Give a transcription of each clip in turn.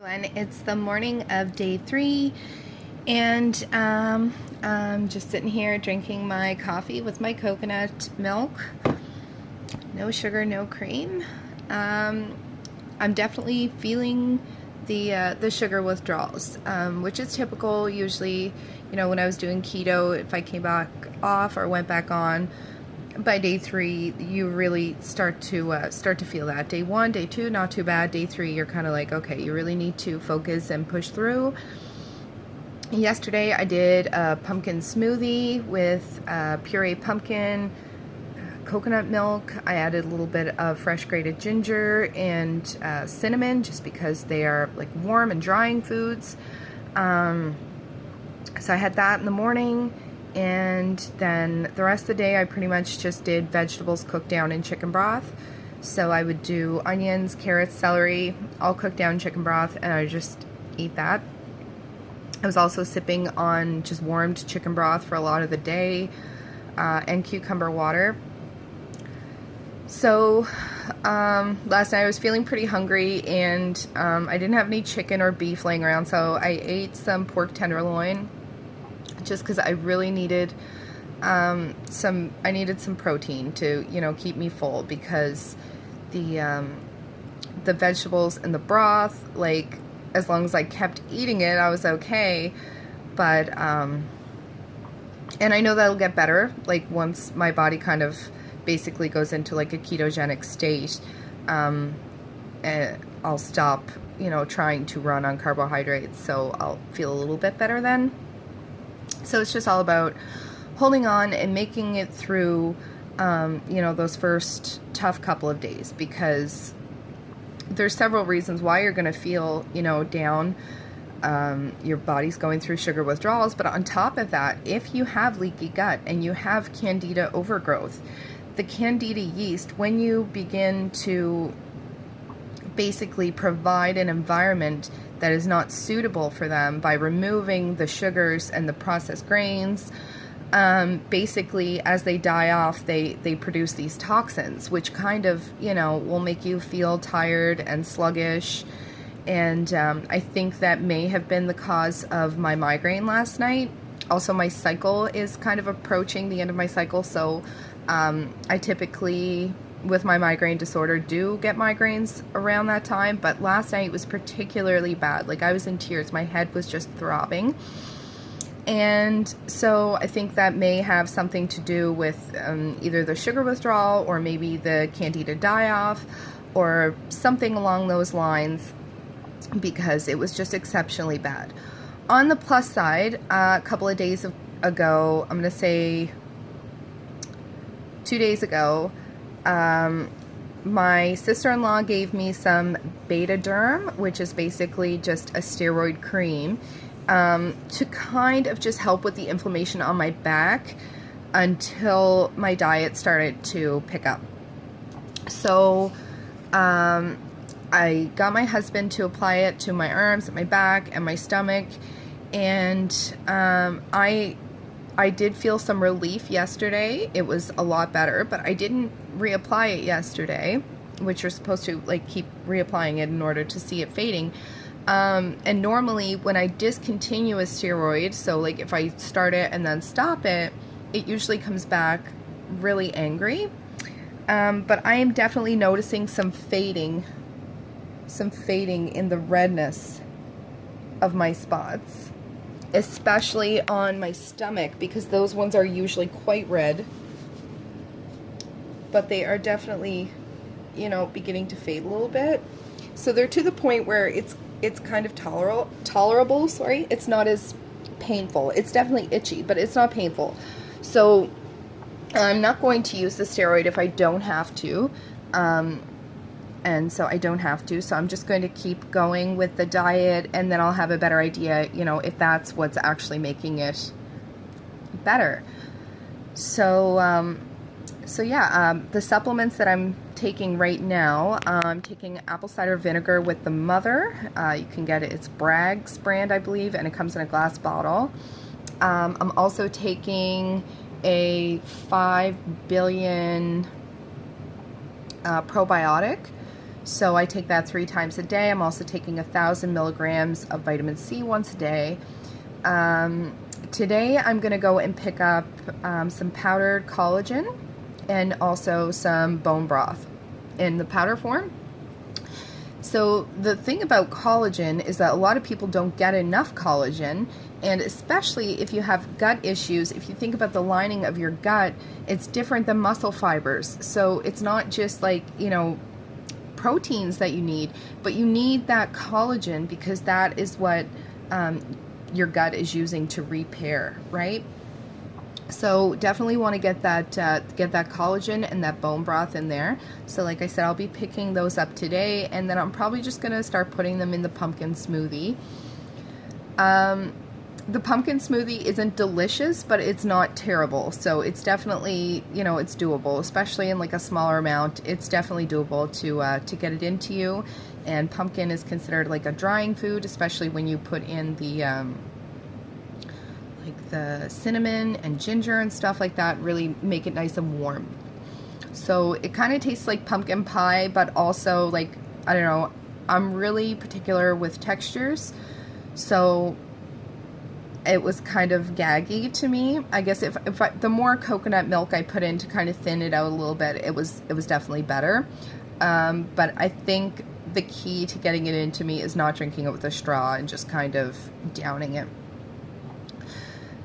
And it's the morning of day 3, and I'm just sitting here drinking my coffee with my coconut milk. No sugar, no cream. I'm definitely feeling the sugar withdrawals, which is typical. Usually, when I was doing keto, if I came back off or went back on, by day 3 you really start to feel that. Day 1, day 2, not too bad. Day 3, you're kind of like, okay, you really need to focus and push through. Yesterday I did a pumpkin smoothie with pureed pumpkin, coconut milk. I added a little bit of fresh grated ginger and cinnamon, just because they are like warm and drying foods. So I had that in the morning. And then the rest of the day I pretty much just did vegetables cooked down in chicken broth. So I would do onions, carrots, celery, all cooked down in chicken broth, and I just eat that. I was also sipping on just warmed chicken broth for a lot of the day, and cucumber water. So last night I was feeling pretty hungry, and I didn't have any chicken or beef laying around, so I ate some pork tenderloin, just because I really needed some protein to keep me full, because the vegetables and the broth, like, as long as I kept eating it, I was okay. But and I know that'll get better, like once my body kind of basically goes into like a ketogenic state. I'll stop trying to run on carbohydrates, so I'll feel a little bit better then. So it's just all about holding on and making it through, those first tough couple of days, because there's several reasons why you're going to feel, down. Your body's going through sugar withdrawals, but on top of that, if you have leaky gut and you have candida overgrowth, the candida yeast, when you begin to basically provide an environment that is not suitable for them by removing the sugars and the processed grains, basically as they die off, they produce these toxins, which kind of will make you feel tired and sluggish. And I think that may have been the cause of my migraine last night. Also, my cycle is kind of approaching the end of my cycle, so I typically, with my migraine disorder, do get migraines around that time, but last night was particularly bad. Like, I was in tears. My head was just throbbing. And so I think that may have something to do with either the sugar withdrawal, or maybe the candida die-off, or something along those lines, because it was just exceptionally bad. On the plus side, a couple of days ago, I'm going to say 2 days ago, my sister-in-law gave me some Betaderm, which is basically just a steroid cream, to kind of just help with the inflammation on my back until my diet started to pick up. So I got my husband to apply it to my arms, my back, and my stomach, and I did feel some relief yesterday. It was a lot better, but I didn't reapply it yesterday, which you're supposed to like keep reapplying it in order to see it fading. And normally when I discontinue a steroid, so like if I start it and then stop it, it usually comes back really angry. But I am definitely noticing some fading in the redness of my spots, especially on my stomach, because those ones are usually quite red, but they are definitely, beginning to fade a little bit. So they're to the point where it's kind of tolerable. Sorry, it's not as painful. It's definitely itchy, but it's not painful. So I'm not going to use the steroid if I don't have to. And so I don't have to, so I'm just going to keep going with the diet, and then I'll have a better idea, if that's what's actually making it better. So, yeah, the supplements that I'm taking right now, I'm taking apple cider vinegar with the Mother. You can get it, it's Bragg's brand, I believe, and it comes in a glass bottle. I'm also taking a 5 billion probiotic. So I take that 3 times a day. I'm also taking 1,000 milligrams of vitamin C once a day. Today I'm going to go and pick up some powdered collagen and also some bone broth in the powder form. So the thing about collagen is that a lot of people don't get enough collagen, and especially if you have gut issues, if you think about the lining of your gut, it's different than muscle fibers. So it's not just like, you know, proteins that you need, but you need that collagen because that is what your gut is using to repair, right? So definitely want to get that collagen and that bone broth in there. So like I said, I'll be picking those up today, and then I'm probably just going to start putting them in the pumpkin smoothie. The pumpkin smoothie isn't delicious, but it's not terrible. So it's definitely, you know, it's doable, especially in like a smaller amount. It's definitely doable to get it into you. And pumpkin is considered like a drying food, especially when you put in the like the cinnamon and ginger and stuff like that, really make it nice and warm. So it kind of tastes like pumpkin pie, but also like, I don't know, I'm really particular with textures. So it was kind of gaggy to me. I guess if the more coconut milk I put in to kind of thin it out a little bit, it was definitely better. But I think the key to getting it into me is not drinking it with a straw and just kind of downing it.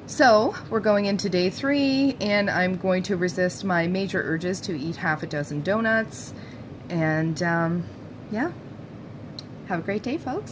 So we're going into day 3, and I'm going to resist my major urges to eat half a dozen donuts. And yeah, have a great day, folks.